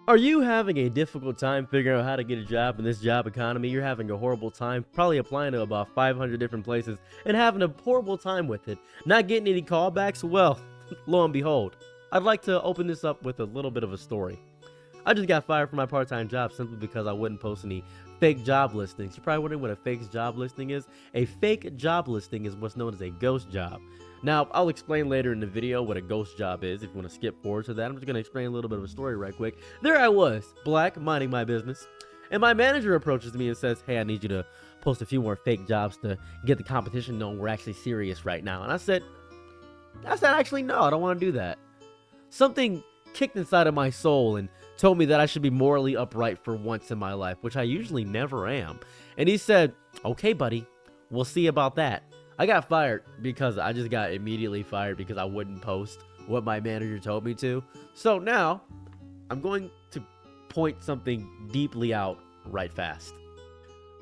Are you having a difficult time figuring out how to get a job in this job economy? You're having a horrible time, probably applying to about 500 different places and having a horrible time with it. Not getting any callbacks? Well, lo and behold, I'd like to open this up with a little bit of a story. I just got fired from my part-time job simply because I wouldn't post any fake job listings. You're probably wondering what a fake job listing is. A fake job listing is what's known as a ghost job. Now, I'll explain later in the video what a ghost job is if you want to skip forward to that. I'm just going to explain a little bit of a story right quick. There I was, black, minding my business, and my manager approaches me and says, hey, I need you to post a few more fake jobs to get the competition known we're actually serious right now. And I said, actually, no, I don't want to do that. Something kicked inside of my soul and told me that I should be morally upright for once in my life, which I usually never am. And he said, okay, buddy, we'll see about that. I got fired because I just got immediately fired because I wouldn't post what my manager told me to. So now I'm going to point something deeply out right fast.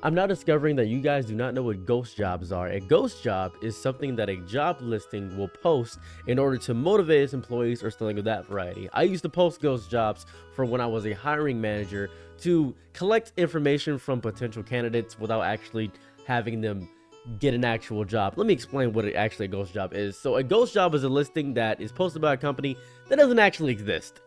I'm now discovering that you guys do not know what ghost jobs are. A ghost job is something that a job listing will post in order to motivate its employees or something of that variety. I used to post ghost jobs for when I was a hiring manager to collect information from potential candidates without actually having them get an actual job. Let me explain what actually a ghost job is. So a ghost job is a listing that is posted by a company that doesn't actually exist.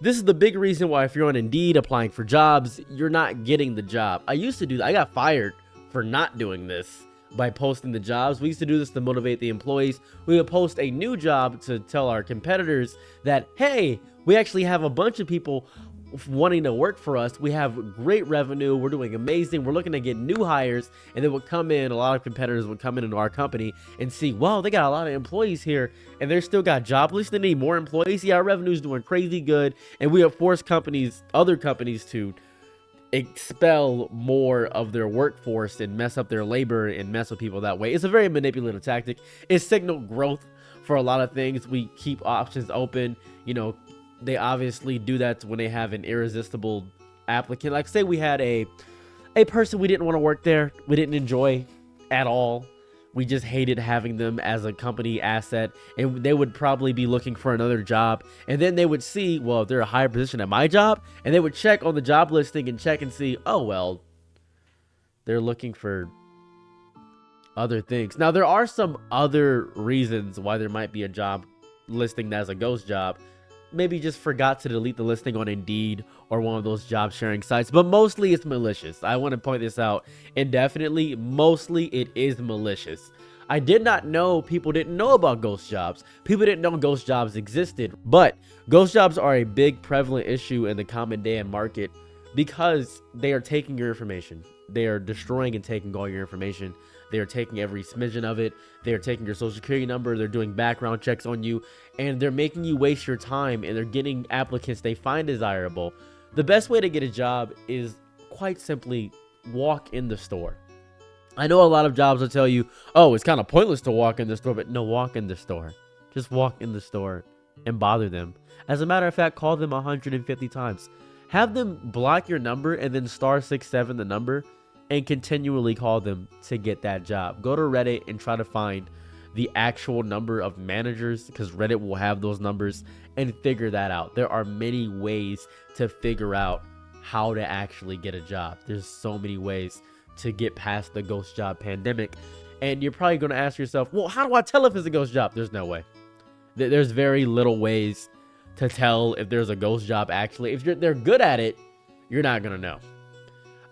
This is the big reason why if you're on Indeed applying for jobs, you're not getting the job. I used to do that. I got fired for not doing this by posting the jobs. We used to do this to motivate the employees. We would post a new job to tell our competitors that, hey, we actually have a bunch of people wanting to work for us. We have great revenue. We're doing amazing. We're looking to get new hires. And they would come in. A lot of competitors would come into our company and see, wow, they got a lot of employees here and they're still got job lists. They need more employees. Yeah, our revenue is doing crazy good. And we have forced other companies to expel more of their workforce and mess up their labor and mess with people that way. It's a very manipulative tactic. It signaled growth for a lot of things. We keep options open. You know, they obviously do that when they have an irresistible applicant. Like say we had a person we didn't want to work there. We didn't enjoy at all. We just hated having them as a company asset, and they would probably be looking for another job. And then they would see, well, if they're a higher position at my job, and they would check on the job listing and check and see, oh, well, they're looking for other things. Now, there are some other reasons why there might be a job listing that's a ghost job. Maybe just forgot to delete the listing on Indeed or one of those job sharing sites, but mostly it's malicious. I want to point this out indefinitely. Mostly it is malicious. I did not know people didn't know about ghost jobs. People didn't know ghost jobs existed, but ghost jobs are a big prevalent issue in the common day and market because they are taking your information. They are destroying and taking all your information. They are taking every smidgen of it. They are taking your social security number. They're doing background checks on you, and they're making you waste your time, and they're getting applicants they find desirable. The best way to get a job is quite simply walk in the store. I know a lot of jobs will tell you, oh, it's kind of pointless to walk in the store, but no, walk in the store. Just walk in the store and bother them. As a matter of fact, call them 150 times. Have them block your number and then *67 the number and continually call them to get that job. Go to Reddit and try to find the actual number of managers, because Reddit will have those numbers, and figure that out. There are many ways to figure out how to actually get a job. There's so many ways to get past the ghost job pandemic. And you're probably going to ask yourself, well, how do I tell if it's a ghost job? There's no way. There's very little ways to tell if there's a ghost job actually. If they're good at it, you're not going to know.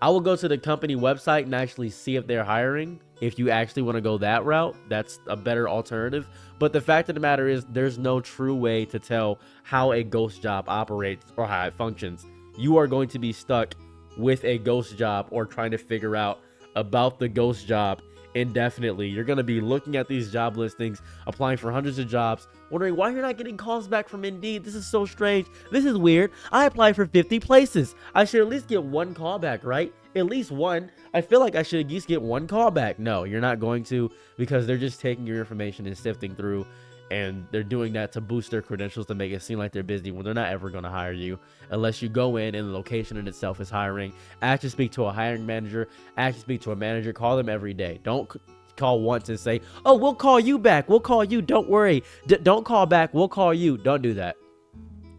I will go to the company website and actually see if they're hiring. If you actually want to go that route, that's a better alternative. But the fact of the matter is, there's no true way to tell how a ghost job operates or how it functions. You are going to be stuck with a ghost job or trying to figure out about the ghost job indefinitely. You're going to be looking at these job listings, applying for hundreds of jobs, wondering why you're not getting calls back from Indeed. This is so strange. This is weird. I applied for 50 places. I should at least get one call back, right? At least one. I feel like I should at least get one call back. No, you're not going to, because they're just taking your information and sifting through, and they're doing that to boost their credentials to make it seem like they're busy when they're not ever going to hire you unless you go in and the location in itself is hiring. Actually speak to a hiring manager. Actually speak to a manager. Call them every day. Don't call once and say, oh, we'll call you back. We'll call you. Don't worry. Don't call back. We'll call you. Don't do that.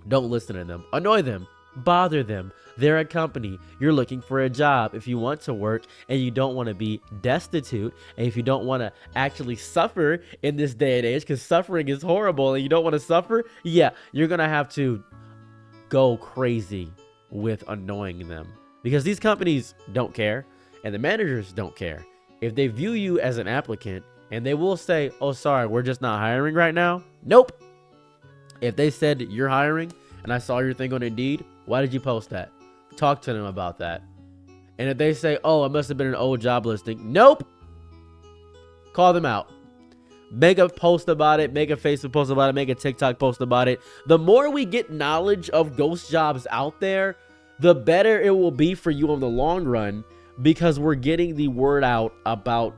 Don't listen to them. Annoy them. bother them. They're a company. You're looking for a job. If you want to work and you don't want to be destitute, and if you don't want to actually suffer in this day and age, because suffering is horrible and you don't want to suffer, yeah, you're going to have to go crazy with annoying them, because these companies don't care and the managers don't care. If they view you as an applicant, and they will say, oh, sorry, we're just not hiring right now. Nope. If they said you're hiring and I saw your thing on Indeed, why did you post that? Talk to them about that. And if they say, oh, it must have been an old job listing. Nope. Call them out. Make a post about it. Make a Facebook post about it. Make a TikTok post about it. The more we get knowledge of ghost jobs out there, the better it will be for you in the long run, because we're getting the word out about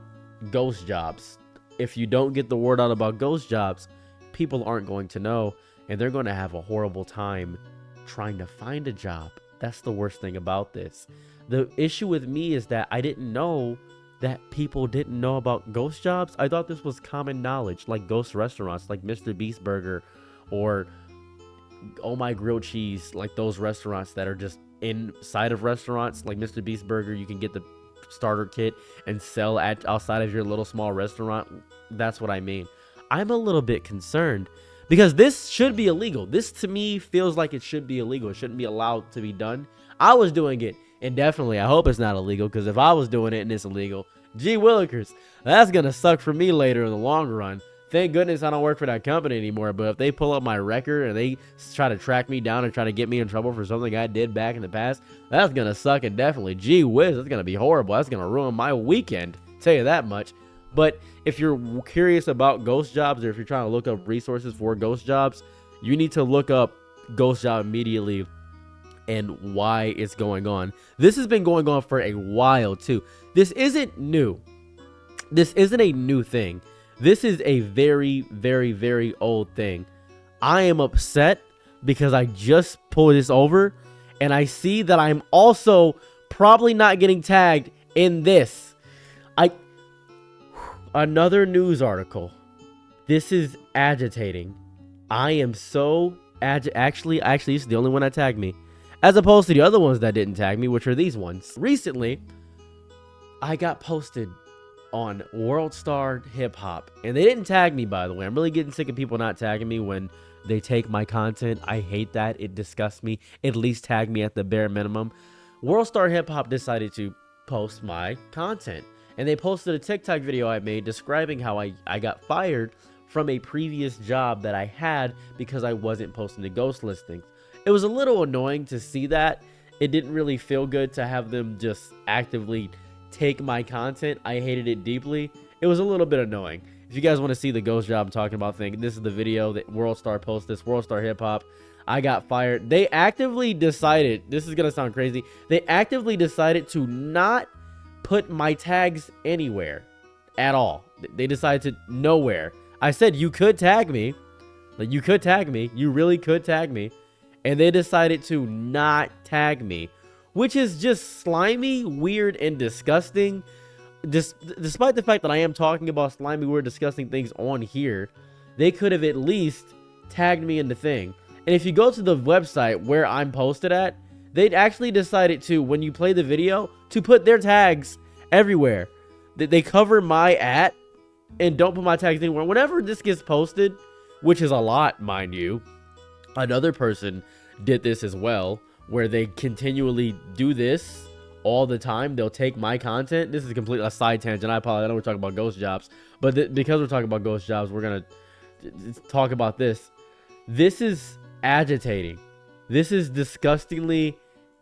ghost jobs. If you don't get the word out about ghost jobs, people aren't going to know, and they're going to have a horrible time trying to find a job. That's the worst thing about this. The issue with me is that I didn't know that people didn't know about ghost jobs. I thought this was common knowledge, like ghost restaurants, like Mr. Beast Burger or Oh My Grilled Cheese, like those restaurants that are just inside of restaurants. Like Mr. Beast Burger, you can get the starter kit and sell outside of your little small restaurant. That's what I mean. I'm a little bit concerned because this should be illegal. This to me feels like it should be illegal. It shouldn't be allowed to be done. I was doing it indefinitely. I hope it's not illegal, because if I was doing it and it's illegal, gee willikers, that's gonna suck for me later in the long run. Thank goodness I don't work for that company anymore. But if they pull up my record and they try to track me down and try to get me in trouble for something I did back in the past, that's going to suck indefinitely. Gee whiz, that's going to be horrible. That's going to ruin my weekend. Tell you that much. But if you're curious about ghost jobs, or if you're trying to look up resources for ghost jobs, you need to look up ghost job immediately and why it's going on. This has been going on for a while too. This isn't new. This isn't a new thing. This is a very, very, very old thing. I am upset because I just pulled this over and I see that I'm also probably not getting tagged in this. Another news article. This is agitating. I am so actually, this is the only one that tagged me, as opposed to the other ones that didn't tag me, which are these ones. Recently, I got posted on World Star Hip Hop, and they didn't tag me, by the way. I'm really getting sick of people not tagging me when they take my content. I hate that. It disgusts me. At least tag me at the bare minimum. World Star Hip Hop decided to post my content, and they posted a TikTok video I made describing how I got fired from a previous job that I had because I wasn't posting the ghost listings. It was a little annoying to see that. It didn't really feel good to have them just actively take my content. I hated it deeply. It was a little bit annoying. If you guys want to see the ghost job I'm talking about thing, this is the video that World Star posted. This World Star Hip Hop. I got fired. They actively decided, this is gonna sound crazy, they actively decided to not put my tags anywhere at all. They decided to nowhere. I said you could tag me, like you could tag me, you really could tag me, and they decided to not tag me, which is just slimy, weird, and disgusting. Despite the fact that I am talking about slimy, weird, disgusting things on here, they could have at least tagged me in the thing. And if you go to the website where I'm posted at, they'd actually decided to, when you play the video, to put their tags everywhere. They cover my @ and don't put my tags anywhere. Whenever this gets posted, which is a lot, mind you, another person did this as well, where they continually do this all the time. They'll take my content. This is completely a side tangent. I apologize. I know we're talking about ghost jobs, but because we're talking about ghost jobs, we're going to talk about this. This is agitating. This is disgustingly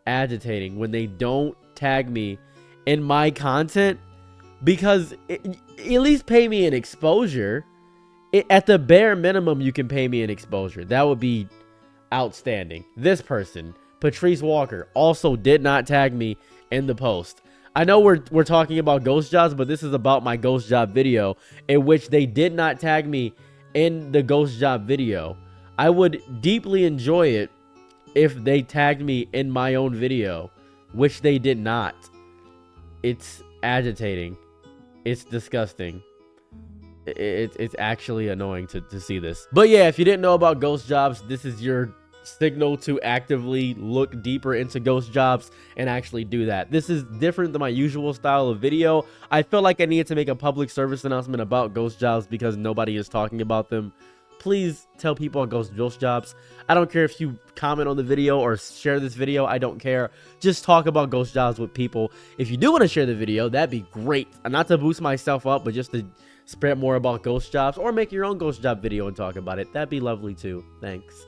agitating when they don't tag me in my content, because at least pay me an exposure. At the bare minimum, you can pay me an exposure. That would be outstanding. This person, Patrice Walker, also did not tag me in the post. I know we're talking about ghost jobs, but this is about my ghost job video, in which they did not tag me in the ghost job video. I would deeply enjoy it if they tagged me in my own video, which they did not. It's agitating. It's disgusting. It's actually annoying to see this. But yeah, if you didn't know about ghost jobs, this is your signal to actively look deeper into ghost jobs and actually do that. This is different than my usual style of video. I feel like I needed to make a public service announcement about ghost jobs because nobody is talking about them. Please tell people on ghost jobs. I don't care if you comment on the video or share this video. I don't care. Just talk about ghost jobs with people. If you do want to share the video, that'd be great. Not to boost myself up, but just to spread more about ghost jobs, or make your own ghost job video and talk about it. That'd be lovely too. Thanks.